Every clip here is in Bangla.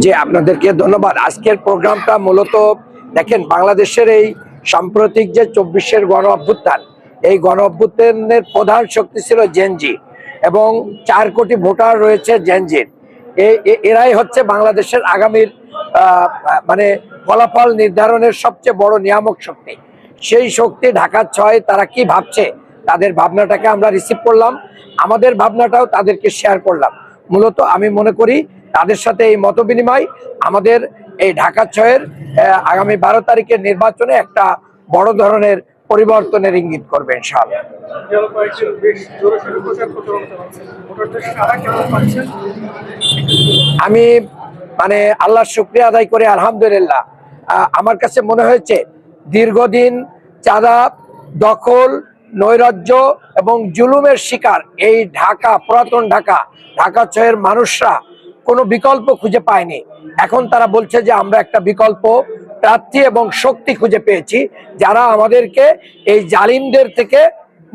জি, আপনাদেরকে ধন্যবাদ। আজকের প্রোগ্রামটা মূলত দেখেন, বাংলাদেশের এই সাম্প্রতিক যে 24-এর গণ অভ্যুত্থান, এই গণ অভ্যুত্থানের প্রধান শক্তি ছিল জেনজি এবং 4 কোটি ভোটার রয়েছে জেনজির। এরাই হচ্ছে বাংলাদেশের আগামীর মানে ফলাফল নির্ধারণের সবচেয়ে বড় নিয়ামক শক্তি। সেই শক্তি ঢাকা 6 তারা কি ভাবছে, তাদের ভাবনাটাকে আমরা রিসিভ করলাম, আমাদের ভাবনাটাও তাদেরকে শেয়ার করলাম। মূলত আমি মনে করি তাদের সাথে এই মত বিনিময় আমাদের এই ঢাকা 6-এর আগামী 12 তারিখের নির্বাচনে একটা বড় ধরনের পরিবর্তনের ইঙ্গিত করবে ইনশাআল্লাহ। আমি মানে আল্লাহর শুকরিয়া আদায় করে আলহামদুলিল্লাহ, আমার কাছে মনে হয়েছে দীর্ঘদিন চাঁদা, দখল, নৈরাজ্য এবং জুলুমের শিকার এই ঢাকা, পুরাতন ঢাকা 6-এর মানুষরা কোনো বিকল্প খুঁজে পায়নি। এখন তারা বলছে যে আমরা একটা বিকল্প প্রার্থী এবং শক্তি খুঁজে পেয়েছি যারা আমাদেরকে এই জালিমদের থেকে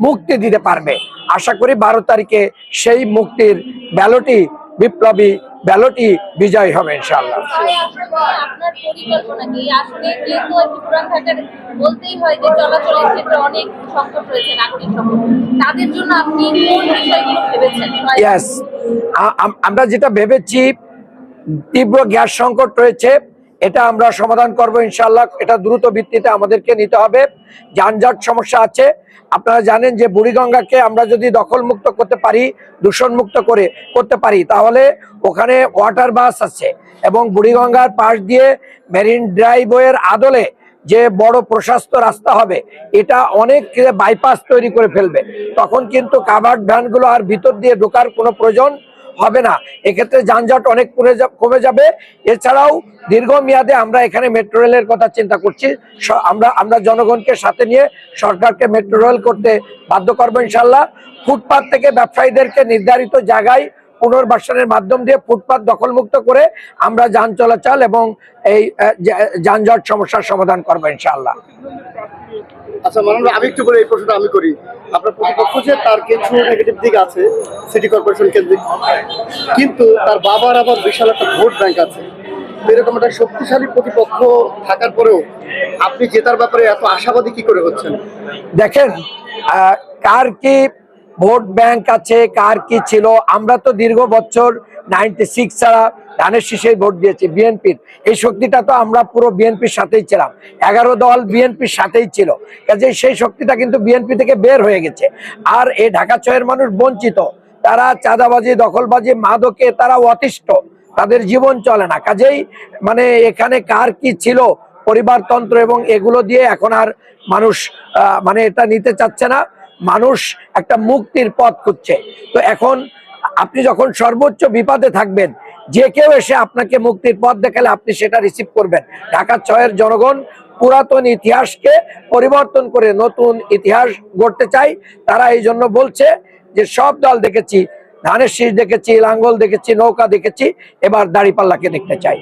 মুক্তি দিতে পারবে। আশা করি 12 তারিখে সেই মুক্তির ব্যালটই, বিপ্লবী ব্যালটই বিজয় হবে ইনশাআল্লাহ। আপনার পরিকল্পনা কি? আসলে যেহেতু একটু পুরান ঢাকার বলতেই হয় যে চলাচলের ক্ষেত্রে অনেক সংকট রয়েছে, নাগরিক সংকট, তাদের জন্য আপনি কোন বিষয়গুলো ভেবেছেন? ইয়েস, আমরা যেটা ভেবেছি, তীব্র গ্যাস সংকট রয়েছে, এটা আমরা সমাধান করব ইনশাআল্লাহ। এটা দ্রুত ভিত্তিতে আমাদেরকে নিতে হবে। যানজট সমস্যা আছে, আপনারা জানেন যে বুড়িগঙ্গাকে আমরা যদি দখল মুক্ত করতে পারি, দূষণ মুক্ত করতে পারি, তাহলে ওখানে ওয়াটার বাস আছে এবং বুড়িগঙ্গার পাশ দিয়ে মেরিন ড্রাইভওয়ের আদলে যে বড় প্রশস্ত রাস্তা হবে, এটা অনেক বাইপাস তৈরি করে ফেলবে। তখন কিন্তু কাভার্ড ভ্যানগুলো আর ভিতর দিয়ে ঢোকার কোনো প্রয়োজন হবে না। এক্ষেত্রে যানজট অনেক কমে যাবে। এছাড়াও দীর্ঘমেয়াদে আমরা এখানে মেট্রো রেলের কথা চিন্তা করছি। আমরা জনগণকে সাথে নিয়ে সরকারকে মেট্রো রেল করতে বাধ্য করবো ইনশাল্লাহ। ফুটপাত থেকে ব্যবসায়ীদেরকে নির্ধারিত জায়গায় পুনর্বাসনের মাধ্যম দিয়ে ফুটপাত দখলমুক্ত করে আমরা যান চলাচল এবং এই যানজট সমস্যার সমাধান করবো ইনশাআল্লাহ। আচ্ছা মাননীয়, আমি একটু করে এই প্রশ্নটা আমি করি। আপনার প্রতিপক্ষ যে তার কিছু নেগেটিভ দিক আছে সিটি কর্পোরেশন কেন্দ্রিক, কিন্তু তার বাবার আবার বিশাল একটা ভোট ব্যাংক আছে। এরকম একটা শক্তিশালী প্রতিপক্ষ থাকার পরেও আপনি জেতার ব্যাপারে এত আশাবাদী কি করে হচ্ছেন? দেখেন, কার কি ভোট ব্যাংক আছে, কার কি ছিল, আমরা তো দীর্ঘ বছর 96 ছাড়া ধানের শীষে ভোট দিয়েছি বিএনপির। এই শক্তিটা তো আমরা পুরো বিএনপির সাথেই ছিলাম, 11 দল বিএনপির সাথেই ছিল, কাজে সেই শক্তিটা কিন্তু বিএনপি থেকে বের হয়ে গেছে। আর এই ঢাকা 6-এর মানুষ বঞ্চিত, তারা চাঁদাবাজি, দখলবাজি, মাদকে তারা অতিষ্ঠ, তাদের জীবন চলে না। কাজেই মানে এখানে কার কি ছিল, পরিবারতন্ত্র এবং এগুলো দিয়ে এখন আর মানুষ মানে এটা নিতে চাচ্ছে না। মানুষ একটা মুক্তির পথ খুঁজছে। তো এখন আপনি যখন সর্বোচ্চ বিপদে থাকবেন, যে কেউ এসে আপনাকে মুক্তির পথ দেখালে আপনি সেটা রিসিভ করবেন। ঢাকা 6-এর জনগণ পুরাতন ইতিহাসকে পরিবর্তন করে নতুন ইতিহাস গড়তে চাই। তারা এই জন্য বলছে যে সব দল দেখেছি, ধানের শীষ দেখেছি, লাঙ্গল দেখেছি, নৌকা দেখেছি, এবার দাঁড়িপাল্লাকে দেখতে চাই।